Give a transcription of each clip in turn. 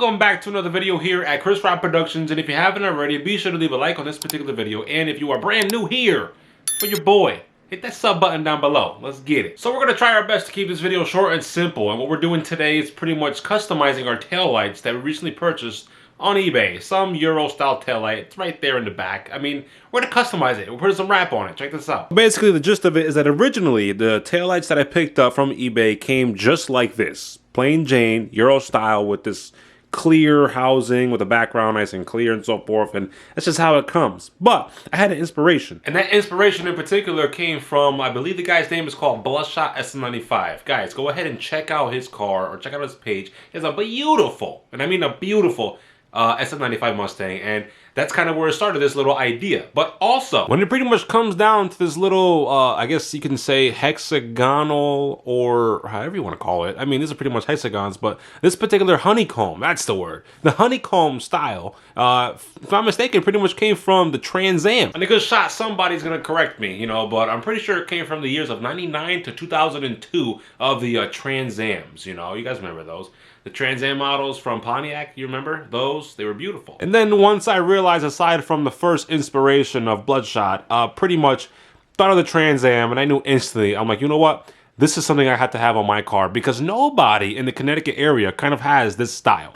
Welcome back to another video here at chrisrodproductions, and if you haven't already, be sure to leave a like on this particular video. And if you are brand new here, for your boy, hit that sub button down below. Let's get it. So we're gonna try our best to keep this video short and simple, and what we're doing today is pretty much customizing our taillights that we recently purchased on eBay. Some Euro style taillight. It's right there in the back. I mean, we're gonna customize it. We're putting some wrap on it. Check this out. Basically, the gist of it is that originally the taillights that I picked up from eBay came just like this. Plain Jane, Euro style, with this clear housing with a background nice and clear and so forth, and that's just how it comes. But I had an inspiration, and that inspiration in particular came from, I believe the guy's name is called Bloodshot SN95. Guys, go ahead and check out his car or check out his page. He has a beautiful, and I mean a beautiful, SN95 Mustang, and that's kind of where it started, this little idea. But also, when it pretty much comes down to this little, I guess you can say hexagonal, or however you want to call it. I mean, these are pretty much hexagons, but this particular honeycomb, that's the word. The honeycomb style, if I'm not mistaken, pretty much came from the Trans Am. And a good shot, somebody's gonna correct me, you know, but I'm pretty sure it came from the years of 99 to 2002 of the Trans Ams, you know, you guys remember those. The Trans Am models from Pontiac, you remember those? They were beautiful. And then once I realized, aside from the first inspiration of Bloodshot, pretty much thought of the Trans Am, and I knew instantly, I'm like, you know what? This is something I had to have on my car, because nobody in the Connecticut area kind of has this style.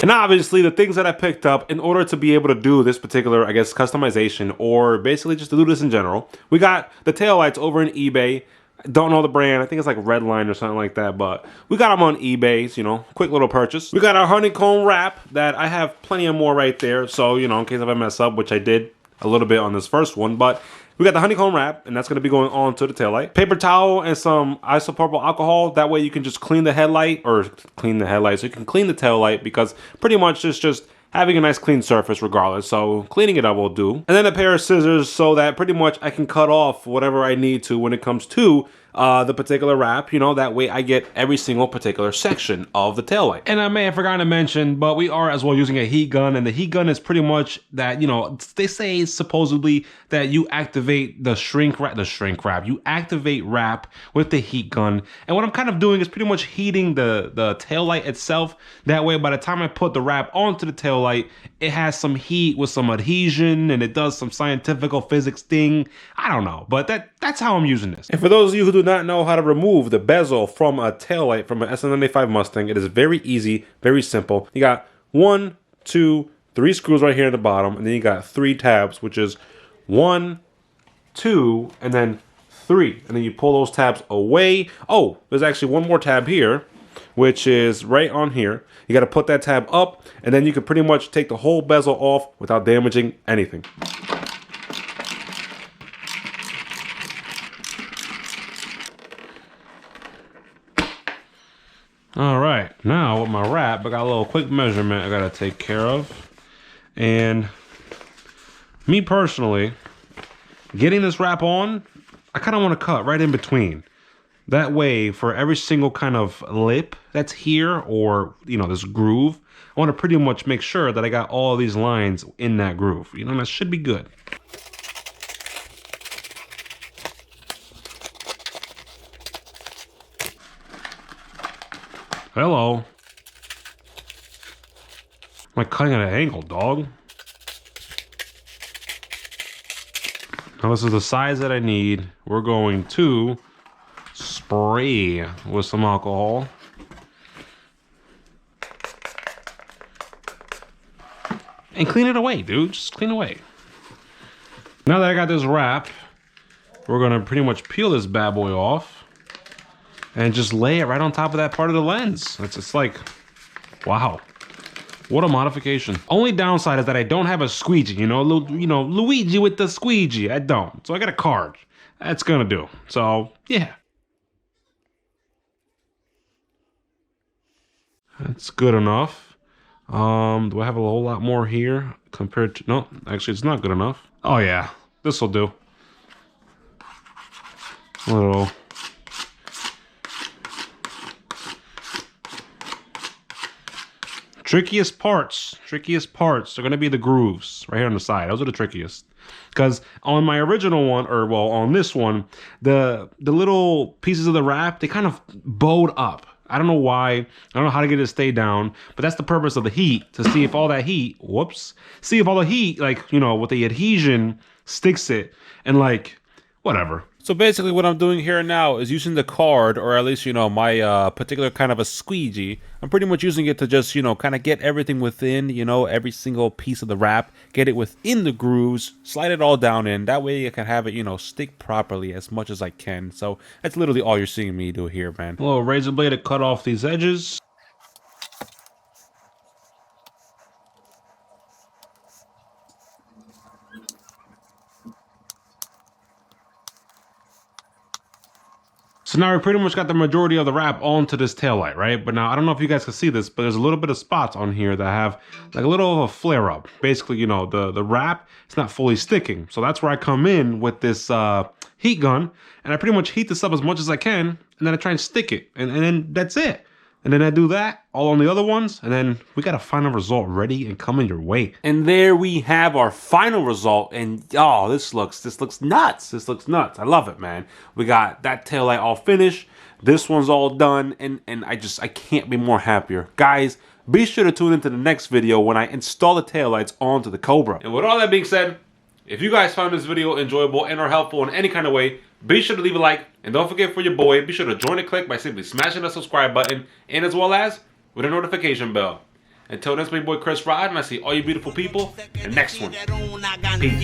And obviously, the things that I picked up in order to be able to do this particular, I guess, customization, or basically just to do this in general, we got the taillights over in eBay. Don't know the brand. I think it's like Redline or something like that, but we got them on eBay, so, you know, quick little purchase. We got our honeycomb wrap that I have plenty of more right there, so, you know, in case if I mess up, which I did a little bit on this first one, but we got the honeycomb wrap, and that's going to be going on to the taillight. Paper towel and some isopropyl alcohol. That way you can just clean the headlight, or clean the headlight, so you can clean the taillight, because pretty much it's just having a nice clean surface regardless, so cleaning it up will do. And then a pair of scissors so that pretty much I can cut off whatever I need to when it comes to the particular wrap, you know, that way I get every single particular section of the taillight. And I may have forgotten to mention, but we are as well using a heat gun, and the heat gun is pretty much that, you know, they say supposedly that you activate the shrink wrap, you activate wrap with the heat gun. And what I'm kind of doing is pretty much heating the taillight itself. That way, by the time I put the wrap onto the taillight, it has some heat with some adhesion, and it does some scientific physics thing. I don't know, but that's how I'm using this. And for those of you who do not know how to remove the bezel from a taillight from an SN95 Mustang, it is very easy, very simple. You got 1, 2, 3 screws right here at the bottom, and then you got 3 tabs, which is 1, 2, and then 3. And then you pull those tabs away. Oh, there's actually one more tab here, which is right on here. You got to put that tab up, and then you can pretty much take the whole bezel off without damaging anything. All right, now with my wrap, I got a little quick measurement I gotta take care of. And me personally, getting this wrap on, I kind of want to cut right in between. That way, for every single kind of lip that's here, or, you know, this groove, I want to pretty much make sure that I got all these lines in that groove. You know, and that should be good. Hello. Am I cutting at an angle, dog? Now this is the size that I need. We're going to spray with some alcohol. And clean it away, dude. Just clean away. Now that I got this wrap, we're gonna pretty much peel this bad boy off and just lay it right on top of that part of the lens. It's like, wow, what a modification. Only downside is that I don't have a squeegee, you know, Luigi with the squeegee. I don't, so I got a card. That's gonna do. So yeah, that's good enough. Do I have a whole lot more here compared to? No, actually, it's not good enough. Oh yeah, this will do. A little. Trickiest parts are gonna be the grooves right here on the side. Those are the trickiest. Because on my original one, or well, on this one, the little pieces of the wrap, they kind of bowed up. I don't know why. I don't know how to get it to stay down, but that's the purpose of the heat, to see if all that heat, see if all the heat, like, you know, with the adhesion sticks it and like, whatever. So basically what I'm doing here now is using the card, or at least, you know, my particular kind of a squeegee. I'm pretty much using it to just, you know, kind of get everything within, you know, every single piece of the wrap, get it within the grooves, slide it all down in. That way I can have it, you know, stick properly as much as I can. So that's literally all you're seeing me do here, man. A little razor blade to cut off these edges. So now we pretty much got the majority of the wrap onto this taillight, right? But now, I don't know if you guys can see this, but there's a little bit of spots on here that have like a little of a flare up. Basically, you know, the wrap, it's not fully sticking. So that's where I come in with this heat gun, and I pretty much heat this up as much as I can, and then I try and stick it, and then that's it. And then I do that all on the other ones, and then we got a final result ready and coming your way. And there we have our final result, and oh, this looks nuts. This looks nuts. I love it, man. We got that taillight all finished. This one's all done, and I can't be more happier. Guys, be sure to tune into the next video when I install the taillights onto the Cobra. And with all that being said, if you guys found this video enjoyable and or helpful in any kind of way, be sure to leave a like, and don't forget, for your boy, be sure to join the click by simply smashing the subscribe button, and as well as with a notification bell. Until then, it's my boy Chris Rod, and I see all you beautiful people in the next one. Peace.